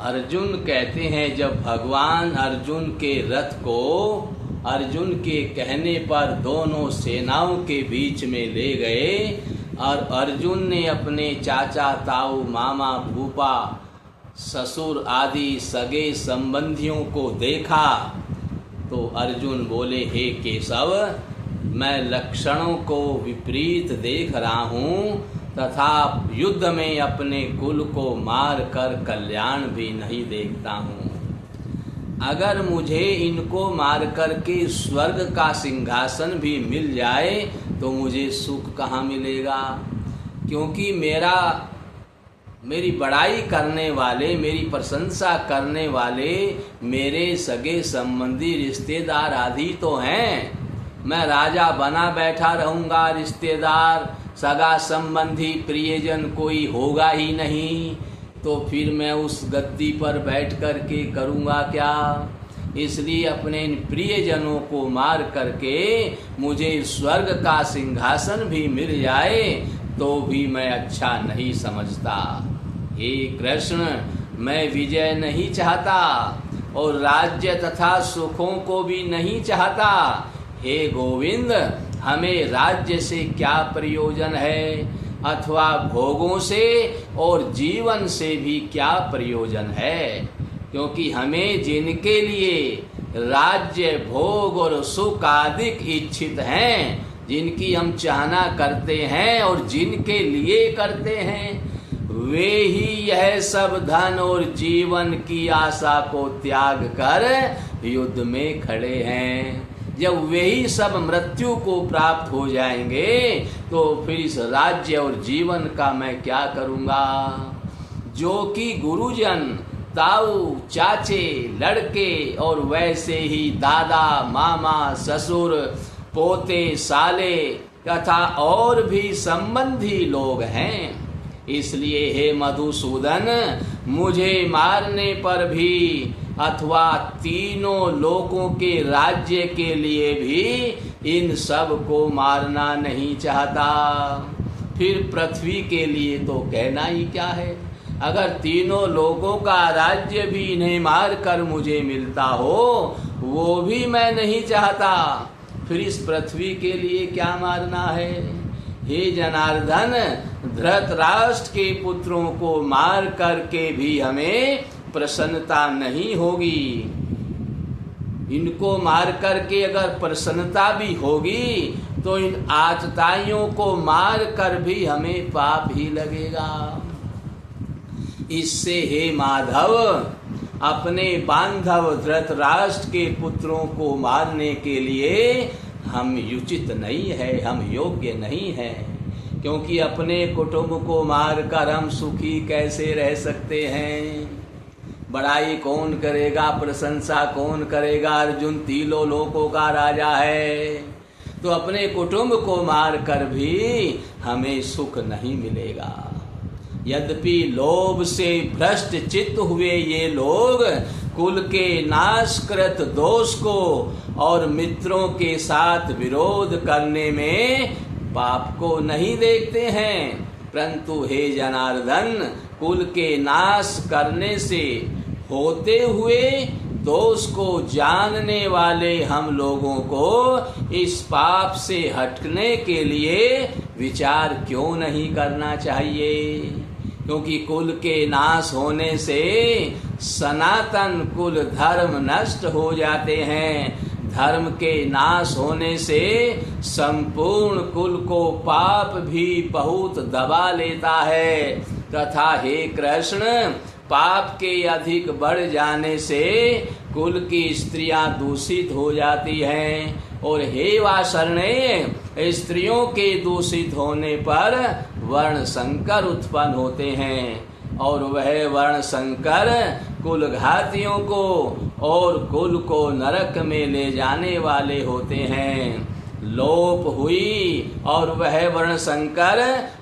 अर्जुन कहते हैं, जब भगवान अर्जुन के रथ को अर्जुन के कहने पर दोनों सेनाओं के बीच में ले गए और अर्जुन ने अपने चाचा, ताऊ, मामा, फूफा, ससुर आदि सगे संबंधियों को देखा तो अर्जुन बोले, हे केशव, मैं लक्षणों को विपरीत देख रहा हूँ तथा युद्ध में अपने कुल को मार कर कल्याण भी नहीं देखता हूँ। अगर मुझे इनको मार करके स्वर्ग का सिंहासन भी मिल जाए तो मुझे सुख कहाँ मिलेगा, क्योंकि मेरी बड़ाई करने वाले, मेरी प्रशंसा करने वाले मेरे सगे संबंधी रिश्तेदार आदि तो हैं। मैं राजा बना बैठा रहूँगा, रिश्तेदार, सगा संबंधी, प्रियजन कोई होगा ही नहीं, तो फिर मैं उस गद्दी पर बैठ कर के करूँगा क्या। इसलिए अपने इन प्रियजनों को मार करके मुझे स्वर्ग का सिंहासन भी मिल जाए तो भी मैं अच्छा नहीं समझता। हे कृष्ण, मैं विजय नहीं चाहता और राज्य तथा सुखों को भी नहीं चाहता। हे गोविंद, हमें राज्य से क्या प्रयोजन है अथवा भोगों से और जीवन से भी क्या प्रयोजन है, क्योंकि हमें जिनके लिए राज्य, भोग और सुख आदि इच्छित हैं, जिनकी हम चाहना करते हैं और जिनके लिए करते हैं, वे ही यह सब धन और जीवन की आशा को त्याग कर युद्ध में खड़े हैं। जब वही सब मृत्यु को प्राप्त हो जाएंगे तो फिर इस राज्य और जीवन का मैं क्या करूँगा। जो कि गुरुजन, ताऊ, चाचे, लड़के और वैसे ही दादा, मामा, ससुर, पोते, साले तथा और भी संबंधी लोग हैं। इसलिए हे मधुसूदन, मुझे मारने पर भी अथवा तीनों लोकों के राज्य के लिए भी इन सब को मारना नहीं चाहता। फिर पृथ्वी के लिए तो कहना ही क्या है। अगर तीनों लोगों का राज्य भी इन्हें मार कर मुझे मिलता हो वो भी मैं नहीं चाहता, फिर इस पृथ्वी के लिए क्या मारना है। हे जनार्दन, धृतराष्ट्र के पुत्रों को मार करके भी हमें प्रसन्नता नहीं होगी। इनको मार करके अगर प्रसन्नता भी होगी तो इन आतताइयों को मार कर भी हमें पाप ही लगेगा। इससे हे माधव, अपने बांधव धृतराष्ट्र के पुत्रों को मारने के लिए हम उचित नहीं है, हम योग्य नहीं है, क्योंकि अपने कुटुंब को मारकर हम सुखी कैसे रह सकते हैं। बड़ाई कौन करेगा, प्रशंसा कौन करेगा। अर्जुन तीनों लोकों का राजा है, तो अपने कुटुंब को मार कर भी हमें सुख नहीं मिलेगा। यद्यपि लोभ से भ्रष्ट चित्त हुए ये लोग कुल के नाशकृत दोष को और मित्रों के साथ विरोध करने में पाप को नहीं देखते हैं, परंतु हे जनार्दन, कुल के नाश करने से होते हुए दोष को जानने वाले हम लोगों को इस पाप से हटने के लिए विचार क्यों नहीं करना चाहिए। क्योंकि कुल के नाश होने से सनातन कुल धर्म नष्ट हो जाते हैं। धर्म के नाश होने से संपूर्ण कुल को पाप भी बहुत दबा लेता है, तथा हे कृष्ण, पाप के अधिक बढ़ जाने से कुल की स्त्रियां दूषित हो जाती हैं, और हे वासरणे, स्त्रियों के दूषित होने पर वर्ण संकर उत्पन्न होते हैं, और वह वर्ण संकर कुल घातियों को और कुल को नरक में ले जाने वाले होते हैं। लोप हुई और वह वर्ण संकर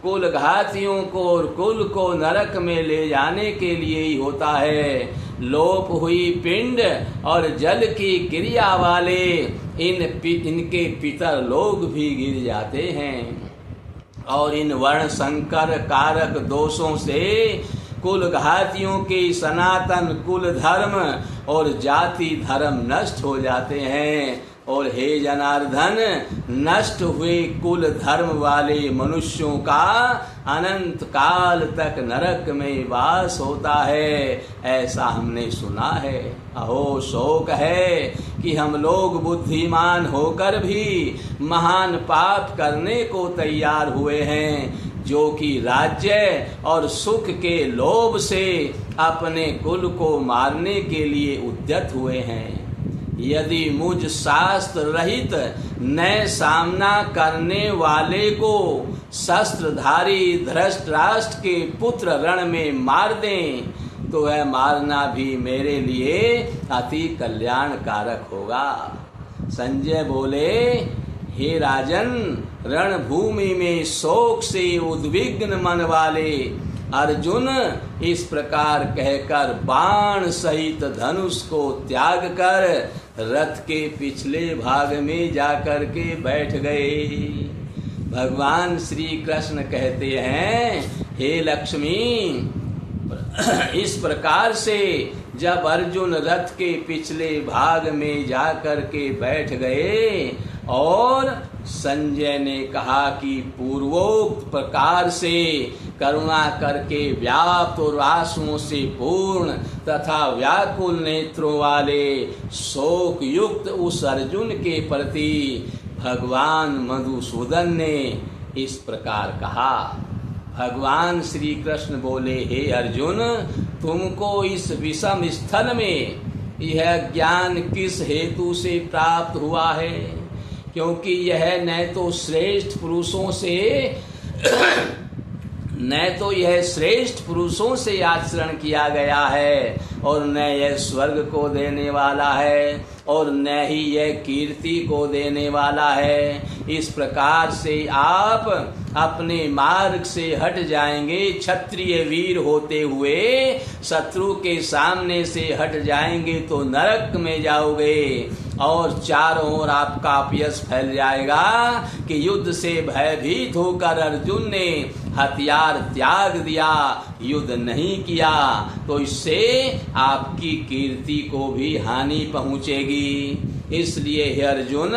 कुल घातियों को और कुल को नरक में ले जाने के लिए ही होता है। लोप हुई पिंड और जल की क्रिया वाले इनके पितर लोग भी गिर जाते हैं, और इन वर्ण संकर कारक दोषों से कुल घातियों के सनातन कुल धर्म और जाति धर्म नष्ट हो जाते हैं। और हे जनार्दन, नष्ट हुए कुल धर्म वाले मनुष्यों का अनंत काल तक नरक में वास होता है, ऐसा हमने सुना है। अहो शोक है कि हम लोग बुद्धिमान होकर भी महान पाप करने को तैयार हुए हैं, जो कि राज्य और सुख के लोभ से अपने कुल को मारने के लिए उद्यत हुए हैं। यदि मुझ शास्त्र रहित नए सामना करने वाले को शस्त्रधारी धृतराष्ट्र के पुत्र रण में मार दें, तो वह मारना भी मेरे लिए अति कल्याणकारक होगा। संजय बोले, हे राजन, रणभूमि में शोक से उद्विग्न मन वाले अर्जुन इस प्रकार कहकर बाण सहित धनुष को त्याग कर रथ के पिछले भाग में जाकर के बैठ गए। भगवान श्री कृष्ण कहते हैं, हे लक्ष्मी, इस प्रकार से जब अर्जुन रथ के पिछले भाग में जाकर के बैठ गए और संजय ने कहा कि पूर्वोक्त प्रकार से करुणा करके व्याप्त और आंसुओं से पूर्ण तथा व्याकुल नेत्रों वाले शोक युक्त उस अर्जुन के प्रति भगवान मधुसूदन ने इस प्रकार कहा। भगवान श्री कृष्ण बोले, हे अर्जुन, तुमको इस विषम स्थल में यह ज्ञान किस हेतु से प्राप्त हुआ है? क्योंकि यह न तो श्रेष्ठ पुरुषों से आचरण किया गया है और न यह स्वर्ग को देने वाला है और न ही यह कीर्ति को देने वाला है। इस प्रकार से आप अपने मार्ग से हट जाएंगे, क्षत्रिय वीर होते हुए शत्रु के सामने से हट जाएंगे तो नरक में जाओगे और चारों ओर आपका अपयश फैल जाएगा कि युद्ध से भयभीत होकर अर्जुन ने हथियार त्याग दिया, युद्ध नहीं किया, तो इससे आपकी कीर्ति को भी हानि पहुंचेगी। इसलिए हे अर्जुन,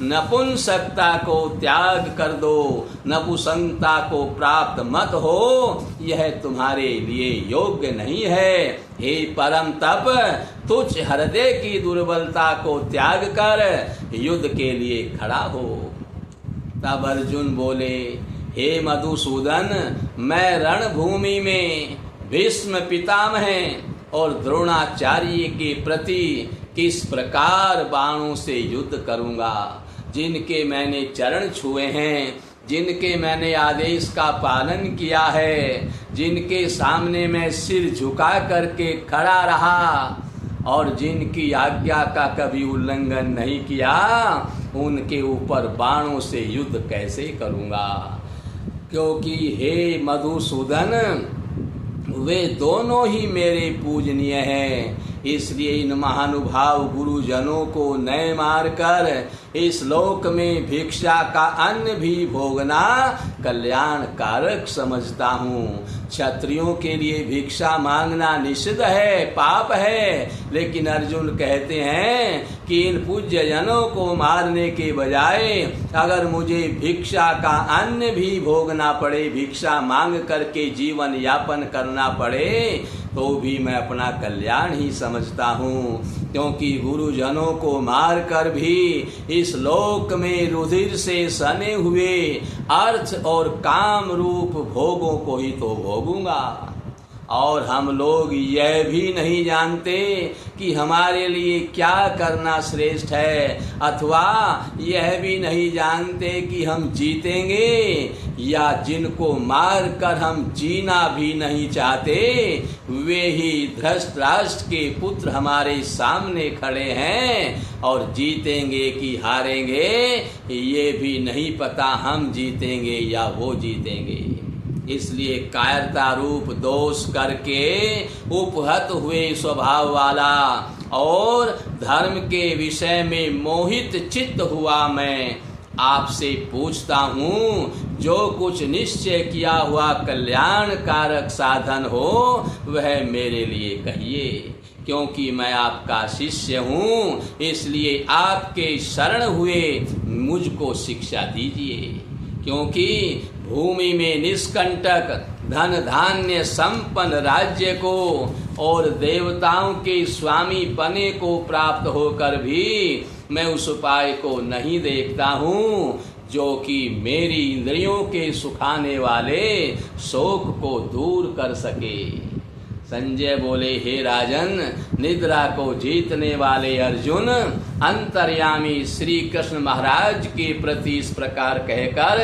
नपुंसकता को त्याग कर दो, नपुंसकता को प्राप्त मत हो, यह तुम्हारे लिए योग्य नहीं है। हे परम तप, तुझ हृदय की दुर्बलता को त्याग कर युद्ध के लिए खड़ा हो। तब अर्जुन बोले, हे मधुसूदन, मैं रणभूमि में भीष्म पितामह और द्रोणाचार्य के प्रति किस प्रकार बाणों से युद्ध करूंगा? जिनके मैंने चरण छुए हैं, जिनके मैंने आदेश का पालन किया है, जिनके सामने मैं सिर झुका करके खड़ा रहा और जिनकी आज्ञा का कभी उल्लंघन नहीं किया, उनके ऊपर बाणों से युद्ध कैसे करूंगा? क्योंकि हे मधुसूदन, वे दोनों ही मेरे पूजनीय हैं। इसलिए इन महानुभाव गुरुजनों को नए मारकर इस लोक में भिक्षा का अन्न भी भोगना कल्याणकारक समझता हूँ। क्षत्रियों के लिए भिक्षा मांगना निषिद्ध है, पाप है, लेकिन अर्जुन कहते हैं कि इन पूज्य जनों को मारने के बजाय अगर मुझे भिक्षा का अन्न भी भोगना पड़े, भिक्षा मांग करके जीवन यापन करना पड़े, तो भी मैं अपना कल्याण ही समझता हूँ। क्योंकि गुरुजनों को मार कर भी इस लोक में रुधिर से सने हुए अर्थ और काम रूप भोगों को ही तो भोगूंगा। और हम लोग यह भी नहीं जानते कि हमारे लिए क्या करना श्रेष्ठ है, अथवा यह भी नहीं जानते कि हम जीतेंगे या जिनको मार कर हम जीना भी नहीं चाहते, वे ही धृतराष्ट्र के पुत्र हमारे सामने खड़े हैं और जीतेंगे कि हारेंगे ये भी नहीं पता, हम जीतेंगे या वो जीतेंगे। इसलिए कायरता रूप दोष करके उपहत हुए स्वभाव वाला और धर्म के विषय में मोहित चित्त हुआ मैं आपसे पूछता हूँ, जो कुछ निश्चय किया हुआ कल्याणकारक साधन हो वह मेरे लिए कहिए, क्योंकि मैं आपका शिष्य हूँ, इसलिए आपके शरण हुए मुझको शिक्षा दीजिए। क्योंकि भूमि में निष्कंटक धन धान्य संपन्न राज्य को और देवताओं के स्वामी बने को प्राप्त होकर भी मैं उस उपाय को नहीं देखता हूँ जो कि मेरी इंद्रियों के सुखाने वाले शोक को दूर कर सके। संजय बोले, हे राजन, निद्रा को जीतने वाले अर्जुन अंतर्यामी श्री कृष्ण महाराज के प्रति इस प्रकार कहकर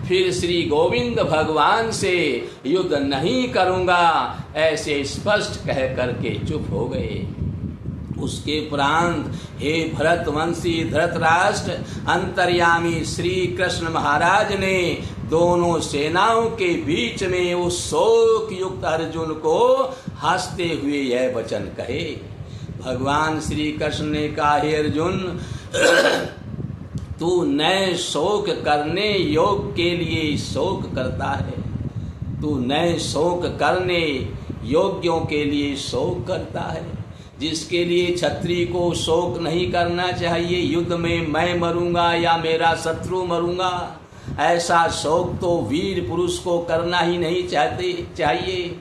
फिर श्री गोविंद भगवान से युद्ध नहीं करूंगा ऐसे स्पष्ट कह करके चुप हो गए। उसके उपरांत हे भरतवंशी धृतराष्ट्र, अंतर्यामी श्री कृष्ण महाराज ने दोनों सेनाओं के बीच में उस शोक युक्त अर्जुन को हंसते हुए यह वचन कहे। भगवान श्री कृष्ण ने कहा, हे अर्जुन, तू नए शोक करने योग के लिए शोक करता है, तू नए शोक करने योग्यों के लिए शोक करता है, जिसके लिए क्षत्रिय को शोक नहीं करना चाहिए। युद्ध में मैं मरूंगा या मेरा शत्रु मरूंगा, ऐसा शोक तो वीर पुरुष को करना ही नहीं चाहिए।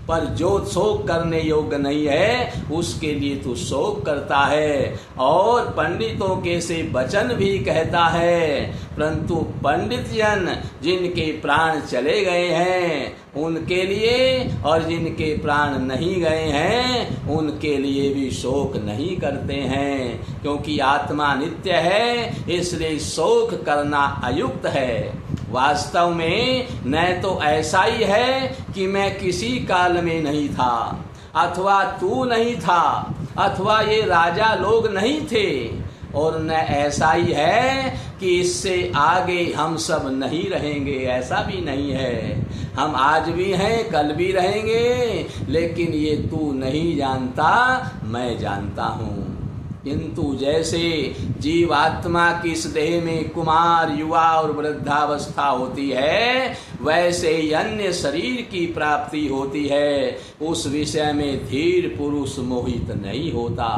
पर जो शोक करने योग्य नहीं है उसके लिए तू शोक करता है और पंडितों के से वचन भी कहता है। परंतु पंडित जन जिनके प्राण चले गए हैं उनके लिए और जिनके प्राण नहीं गए हैं उनके लिए भी शोक नहीं करते हैं, क्योंकि आत्मा नित्य है, इसलिए शोक करना अयुक्त है। वास्तव में न तो ऐसा ही है कि मैं किसी काल में नहीं था, अथवा तू नहीं था, अथवा ये राजा लोग नहीं थे, और न ऐसा ही है कि इससे आगे हम सब नहीं रहेंगे, ऐसा भी नहीं है। हम आज भी हैं, कल भी रहेंगे, लेकिन ये तू नहीं जानता, मैं जानता हूँ। किंतु जैसे जीवात्मा की इस देह में कुमार, युवा और वृद्धावस्था होती है, वैसे ही अन्य शरीर की प्राप्ति होती है। उस विषय में धीर पुरुष मोहित नहीं होता।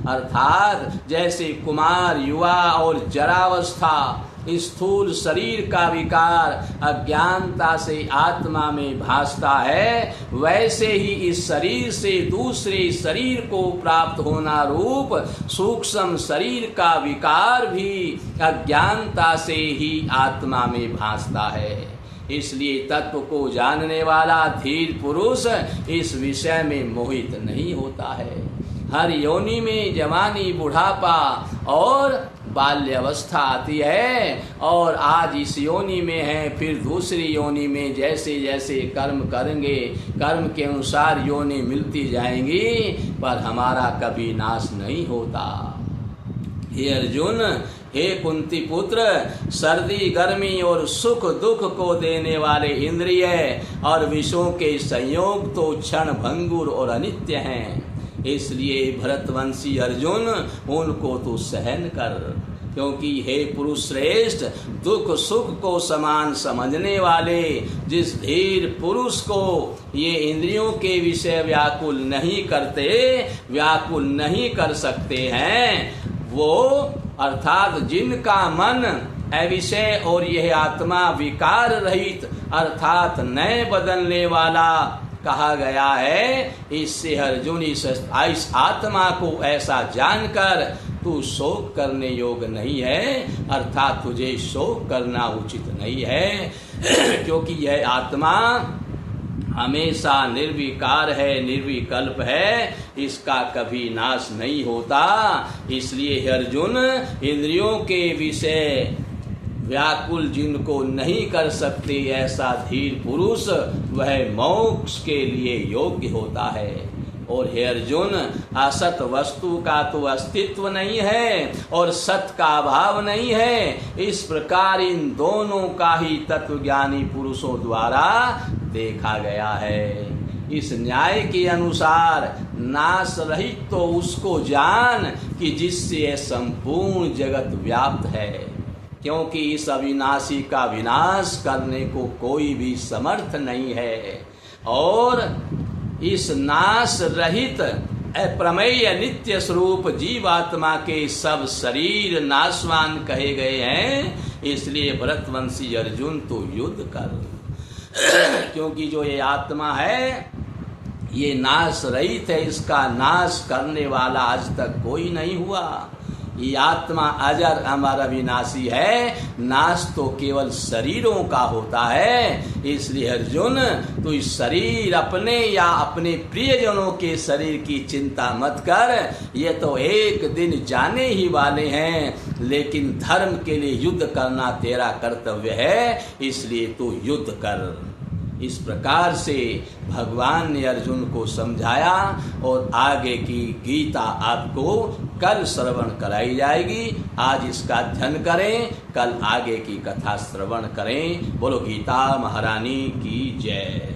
अर्थात जैसे कुमार, युवा और जरावस्था, स्थूल शरीर का विकार अज्ञानता से आत्मा में भासता है, वैसे ही इस शरीर से दूसरे शरीर को प्राप्त होना रूप सूक्ष्म शरीर का विकार भी अज्ञानता से ही आत्मा में भासता है। इसलिए तत्व को जानने वाला धीर पुरुष इस विषय में मोहित नहीं होता है। हर योनि में जवानी, बुढ़ापा और बाल्यावस्था आती है, और आज इस योनि में है, फिर दूसरी योनि में जैसे जैसे कर्म करेंगे, कर्म के अनुसार योनि मिलती जाएंगी, पर हमारा कभी नाश नहीं होता। हे अर्जुन, हे कुंती पुत्र, सर्दी, गर्मी और सुख दुख को देने वाले इंद्रिय और विषयों के संयोग तो क्षण भंगुर और अनित्य हैं। इसलिए भरतवंशी अर्जुन, उनको तू सहन कर, क्योंकि हे पुरुष श्रेष्ठ, दुख सुख को समान समझने वाले जिस धीर पुरुष को ये इंद्रियों के विषय व्याकुल नहीं करते, व्याकुल नहीं कर सकते हैं, वो अर्थात जिनका मन अविषय और यह आत्मा विकार रहित अर्थात नए बदलने वाला कहा गया है, इससे अर्जुन इस आत्मा को ऐसा जानकर तू शोक करने योग्य नहीं है, अर्थात तुझे शोक करना उचित नहीं है, क्योंकि यह आत्मा हमेशा निर्विकार है, निर्विकल्प है, इसका कभी नाश नहीं होता। इसलिए अर्जुन, इंद्रियों के विषय व्याकुल जिनको नहीं कर सकते, ऐसा धीर पुरुष वह मोक्ष के लिए योग्य होता है। और हे अर्जुन, असत वस्तु का तो अस्तित्व नहीं है और सत का अभाव नहीं है। इस प्रकार इन दोनों का ही तत्वज्ञानी पुरुषों द्वारा देखा गया है। इस न्याय के अनुसार नाश रहित तो उसको जान कि जिससे यह संपूर्ण जगत व्याप्त है। क्योंकि इस अविनाशी का विनाश करने को कोई भी समर्थ नहीं है। और इस नाश रहित अप्रमेय नित्य स्वरूप जीवात्मा के सब शरीर नाशवान कहे गए हैं। इसलिए भरतवंशी अर्जुन तो युद्ध कर, क्योंकि जो ये आत्मा है ये नाश रहित है, इसका नाश करने वाला आज तक कोई नहीं हुआ। ये आत्मा अजर अमर अविनाशी है, नाश तो केवल शरीरों का होता है। इसलिए अर्जुन तू इस शरीर अपने या अपने प्रियजनों के शरीर की चिंता मत कर, ये तो एक दिन जाने ही वाले हैं। लेकिन धर्म के लिए युद्ध करना तेरा कर्तव्य है, इसलिए तू युद्ध कर। इस प्रकार से भगवान ने अर्जुन को समझाया और आगे की गीता आपको कल श्रवण कराई जाएगी। आज इसका अध्ययन करें, कल आगे की कथा श्रवण करें। बोलो गीता महारानी की जय।